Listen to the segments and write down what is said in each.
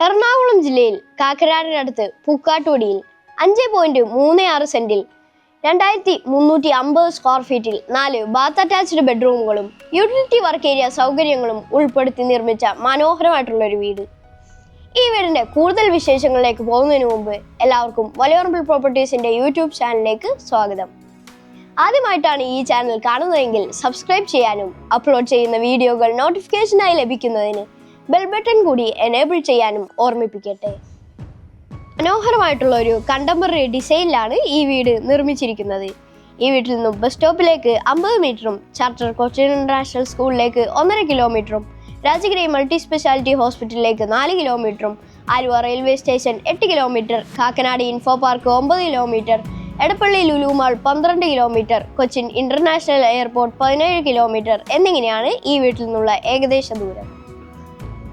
എറണാകുളം ജില്ലയിൽ കാക്കനാടിനടുത്ത് പൂക്കാട്ടുപടിയിൽ 5.36 സെന്റിൽ 2350 സ്ക്വയർ ഫീറ്റിൽ 4 ബാത്ത് അറ്റാച്ച്ഡ് ബെഡ്റൂമുകളും യൂട്ടിലിറ്റി വർക്ക് ഏരിയ സൗകര്യങ്ങളും ഉൾപ്പെടുത്തി നിർമ്മിച്ച മനോഹരമായിട്ടുള്ള ഒരു വീട്. ഈ വീടിന്റെ കൂടുതൽ വിശേഷങ്ങളിലേക്ക് പോകുന്നതിന് മുമ്പ് എല്ലാവർക്കും വലിയപറമ്പിൽ പ്രോപ്പർട്ടീസിന്റെ യൂട്യൂബ് ചാനലിലേക്ക് സ്വാഗതം. ആദ്യമായിട്ടാണ് ഈ ചാനൽ കാണുന്നതെങ്കിൽ സബ്സ്ക്രൈബ് ചെയ്യാനും അപ്ലോഡ് ചെയ്യുന്ന വീഡിയോകൾ നോട്ടിഫിക്കേഷനായി ലഭിക്കുന്നതിന് ബെൽ ബട്ടൺ കൂടി എനേബിൾ ചെയ്യാനും ഓർമ്മിപ്പിക്കട്ടെ. മനോഹരമായിട്ടുള്ള ഒരു കണ്ടംപററി ഡിസൈനിലാണ് ഈ വീട് നിർമ്മിച്ചിരിക്കുന്നത്. ഈ വീട്ടിൽ നിന്നും ബസ് സ്റ്റോപ്പിലേക്ക് 50 മീറ്ററും ചാർട്ടർ കൊച്ചിൻ ഇന്റർനാഷണൽ സ്കൂളിലേക്ക് 1.5 കിലോമീറ്ററും രാജഗിരി മൾട്ടി സ്പെഷ്യാലിറ്റി ഹോസ്പിറ്റലിലേക്ക് 4 കിലോമീറ്ററും Aluva railway station 8 kilometre, Kakkanad info park 9 kilometre, Edappally Lulu mall 12 kilometre, Cochin international airport 17 kilometre എന്നിങ്ങനെയാണ് ഈ വീട്ടിൽ നിന്നുള്ള ഏകദേശ ദൂരം.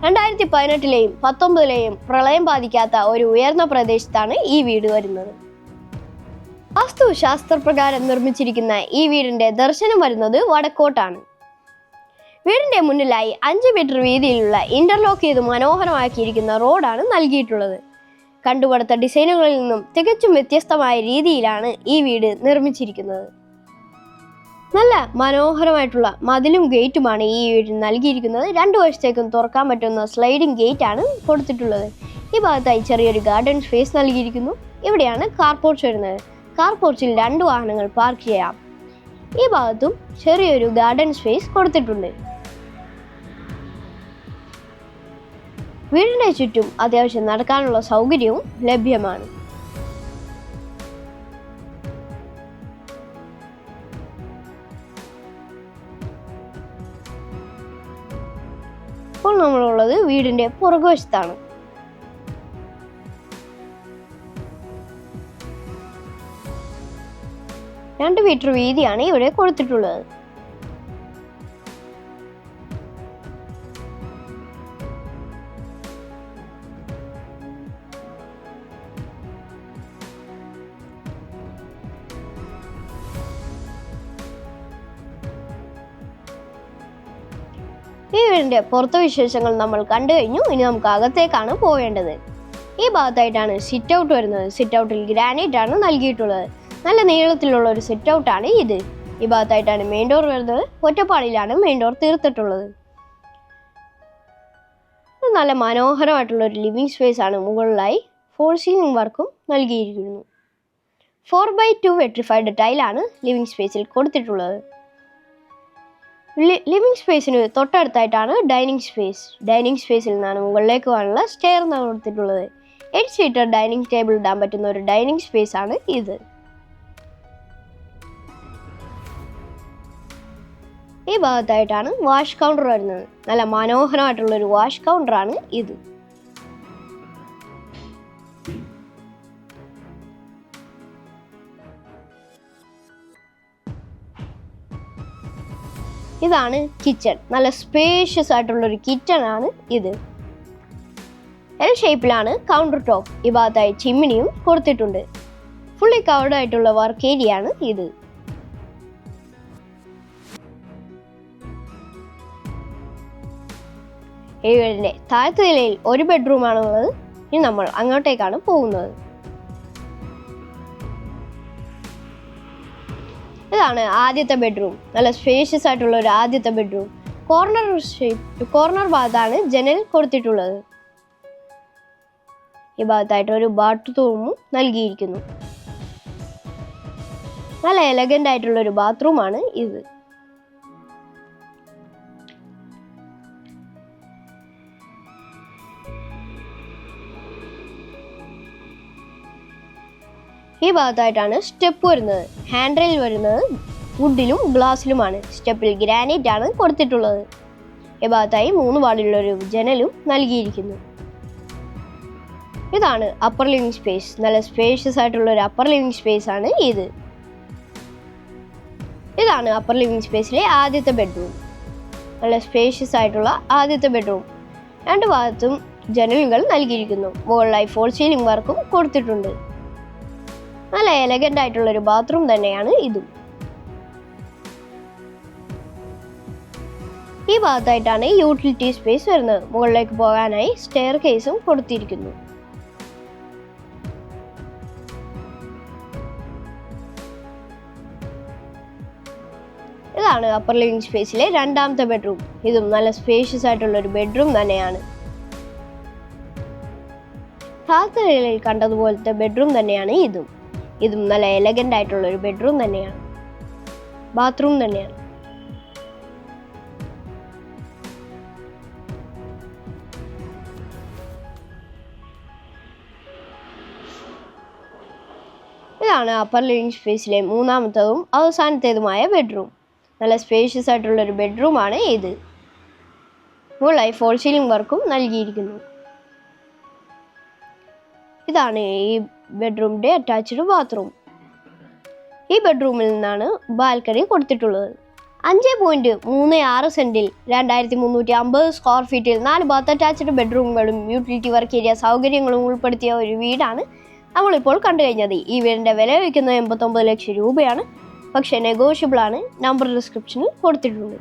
2018-ലെയും 2019-ലെയും പ്രളയം ബാധിക്കാത്ത ഒരു ഉയർന്ന പ്രദേശത്താണ് ഈ വീട് വരുന്നത്. വാസ്തുശാസ്ത്രപ്രകാരം നിർമ്മിച്ചിരിക്കുന്ന ഈ വീടിന്റെ ദർശനം വരുന്നത് വടക്കോട്ടാണ്. വീടിന്റെ മുന്നിലായി 5 മീറ്റർ വീതിയിലുള്ള ഇന്റർലോക്ക് ചെയ്ത് മനോഹരമാക്കിയിരിക്കുന്ന റോഡാണ് നൽകിയിട്ടുള്ളത്. കണ്ടുപടുത്ത ഡിസൈനുകളിൽ നിന്നും തികച്ചും വ്യത്യസ്തമായ രീതിയിലാണ് ഈ വീട് നിർമ്മിച്ചിരിക്കുന്നത്. നല്ല മനോഹരമായിട്ടുള്ള മതിലും ഗേറ്റുമാണ് ഈ വീടിന് നൽകിയിരിക്കുന്നത്. 2 വശത്തേക്കും തുറക്കാൻ പറ്റുന്ന സ്ലൈഡിംഗ് ഗേറ്റ് ആണ് കൊടുത്തിട്ടുള്ളത്. ഈ ഭാഗത്തായി ചെറിയൊരു ഗാർഡൻ സ്പേസ് നൽകിയിരിക്കുന്നു. ഇവിടെയാണ് കാർ പോർച്ച് വരുന്നത്. കാർ പോർച്ചിൽ 2 വാഹനങ്ങൾ പാർക്ക് ചെയ്യാം. ഈ ഭാഗത്തും ചെറിയൊരു ഗാർഡൻ സ്പേസ് കൊടുത്തിട്ടുണ്ട്. വീടിന്റെ ചുറ്റും അത്യാവശ്യം നടക്കാനുള്ള സൗകര്യവും ലഭ്യമാണ്. ഇപ്പോൾ നമ്മളുള്ളത് വീടിന്റെ പുറകുവശത്താണ്. രണ്ട് മീറ്റർ വീതിയാണ് ഇവിടെ കൊടുത്തിട്ടുള്ളത്. ഈ വീടിന്റെ പുറത്തെ വിശേഷങ്ങൾ നമ്മൾ കണ്ടു കഴിഞ്ഞു. ഇനി നമുക്ക് അകത്തേക്കാണ് പോവേണ്ടത്. ഈ ഭാഗത്തായിട്ടാണ് സിറ്റ് ഔട്ട് വരുന്നത്. സിറ്റ് ഔട്ടിൽ ഗ്രാനൈറ്റ് ആണ് നൽകിയിട്ടുള്ളത്. നല്ല നീളത്തിലുള്ള ഒരു സിറ്റ് ഔട്ടാണ് ഇത്. ഈ ഭാഗത്തായിട്ടാണ് മെയിൻ ഡോർ വരുന്നത്. ഒറ്റപ്പാളിയിലാണ് മെയിൻ ഡോർ തീർത്തിട്ടുള്ളത്. നല്ല മനോഹരമായിട്ടുള്ള ഒരു ലിവിംഗ് സ്പേസ് ആണ്. മുകളിലായി ഫോൾ സീലിംഗ് വർക്കും നൽകിയിരിക്കുന്നു. 4x2 വെട്രിഫൈഡ് ടൈലാണ് ലിവിംഗ് സ്പേസിൽ കൊടുത്തിട്ടുള്ളത്. ലിവിംഗ് സ്പേസിന് തൊട്ടടുത്തായിട്ടാണ് ഡൈനിങ് സ്പേസ്. ഡൈനിങ് സ്പേസിൽ നിന്നാണ് മുകളിലേക്ക് പോകാനുള്ള സ്റ്റെയർ കൊടുത്തിട്ടുള്ളത്. 8 സീറ്റർ ഡൈനിങ് ടേബിൾ ഇടാൻ പറ്റുന്ന ഒരു ഡൈനിങ് സ്പേസ് ആണ് ഇത്. ഈ ഭാഗത്തായിട്ടാണ് വാഷ് കൗണ്ടർ വരുന്നത്. നല്ല മനോഹരമായിട്ടുള്ള ഒരു വാഷ് കൗണ്ടർ ആണ് ഇത്. ഇതാണ് കിച്ചൺ. നല്ല സ്പേഷ്യസ് ആയിട്ടുള്ള ഒരു കിച്ചൺ ആണ് ഇത്. എൽ ഷേപ്പിലാണ് കൗണ്ടർ ടോപ്പ്. ഈ ഭാഗത്തായി ചിമ്മിനിയും കൊടുത്തിട്ടുണ്ട്. ഫുള്ളി കവേർഡ് ആയിട്ടുള്ള വർക്ക് ഏരിയ ആണ് ഇത്. ഈ വീടിന്റെ താഴത്തെ നിലയിൽ ഒരു ബെഡ്റൂം ആണുള്ളത്. ഇനി നമ്മൾ അങ്ങോട്ടേക്കാണ് പോകുന്നത്. ഇതാണ് ആദ്യത്തെ ബെഡ്റൂം. നല്ല സ്പേഷ്യസ് ആയിട്ടുള്ള ഒരു ആദ്യത്തെ ബെഡ്റൂം. കോർണർ ഭാഗത്താണ് ജനൽ കൊടുത്തിട്ടുള്ളത്. ഈ ഭാഗത്തായിട്ട് ഒരു ബാത്റൂമും നൽകിയിരിക്കുന്നു. നല്ല എലഗന്റ് ആയിട്ടുള്ള ഒരു ബാത്റൂമാണ് ഇത്. ഈ ഭാഗത്തായിട്ടാണ് സ്റ്റെപ്പ് വരുന്നത്. ഹാൻഡ് റെയിൽ വരുന്നത് വുഡിലും ഗ്ലാസിലുമാണ്. സ്റ്റെപ്പിൽ ഗ്രാനൈറ്റ് ആണ് കൊടുത്തിട്ടുള്ളത്. ഈ ഭാഗത്തായി 3 വാളിലുള്ള ഒരു ജനലും നൽകിയിരിക്കുന്നു. ഇതാണ് അപ്പർ ലിവിംഗ് സ്പേസ്. നല്ല സ്പേഷ്യസ് ആയിട്ടുള്ള ഒരു അപ്പർ ലിവിംഗ് സ്പേസ് ആണ് ഇത്. ഇതാണ് അപ്പർ ലിവിംഗ് സ്പേസിലെ ആദ്യത്തെ ബെഡ്റൂം. നല്ല സ്പേഷ്യസ് ആയിട്ടുള്ള ആദ്യത്തെ ബെഡ്റൂം. 2 ഭാഗത്തും ജനലുകൾ നൽകിയിരിക്കുന്നു. മുകളിലായി ഫോൾ സീലിംഗ് വർക്കും കൊടുത്തിട്ടുണ്ട്. നല്ല എലഗന്റ് ആയിട്ടുള്ള ഒരു ബാത്റൂം തന്നെയാണ് ഇതും. ഈ ഭാഗത്തായിട്ടാണ് യൂട്ടിലിറ്റി സ്പേസ് വരുന്നത്. മുകളിലേക്ക് പോകാനായി സ്റ്റെയർ കേസും കൊടുത്തിരിക്കുന്നു. ഇതാണ് അപ്പർ ലിവിംഗ് സ്പേസിലെ രണ്ടാമത്തെ ബെഡ്റൂം. ഇതും നല്ല സ്പേഷ്യസ് ആയിട്ടുള്ള ഒരു ബെഡ്റൂം തന്നെയാണ്. താഴത്തെ നിലയിൽ കണ്ടതുപോലത്തെ ബെഡ്റൂം തന്നെയാണ് ഇതും നല്ല എലഗന്റ് ആയിട്ടുള്ള ഒരു ബെഡ്റൂം തന്നെയാണ്. ബാത്റൂം തന്നെയാണ്. ഇതാണ് അപ്പർ ലിവിംഗ് സ്പേസിലെ മൂന്നാമത്തതും അവസാനത്തേതുമായ ബെഡ്റൂം. നല്ല സ്പേഷ്യസ് ആയിട്ടുള്ള ഒരു ബെഡ്റൂമാണ് ഇത്. മുകളിലായി ഫോൾ സീലിംഗ് വർക്കും നൽകിയിരിക്കുന്നു. ഇതാണ് ഈ ബെഡ്റൂമിന്റെ അറ്റാച്ച്ഡ് ബാത്റൂം. ഈ ബെഡ്റൂമിൽ നിന്നാണ് ബാൽക്കണി കൊടുത്തിട്ടുള്ളത്. 5.36 സെന്റിൽ 2350 സ്ക്വയർ ഫീറ്റിൽ 4 ബാത്ത് അറ്റാച്ച്ഡ് ബെഡ്റൂമുകളും യൂട്ടിലിറ്റി വർക്ക് ഏരിയ സൗകര്യങ്ങളും ഉൾപ്പെടുത്തിയ ഒരു വീടാണ് നമ്മളിപ്പോൾ കണ്ടു കഴിഞ്ഞത്. ഈ വീടിന്റെ വില വയ്ക്കുന്നത് 89 ലക്ഷം രൂപയാണ്. പക്ഷേ നെഗോഷ്യബിൾ ആണ്. നമ്പർ ഡിസ്ക്രിപ്ഷനിൽ കൊടുത്തിട്ടുണ്ട്.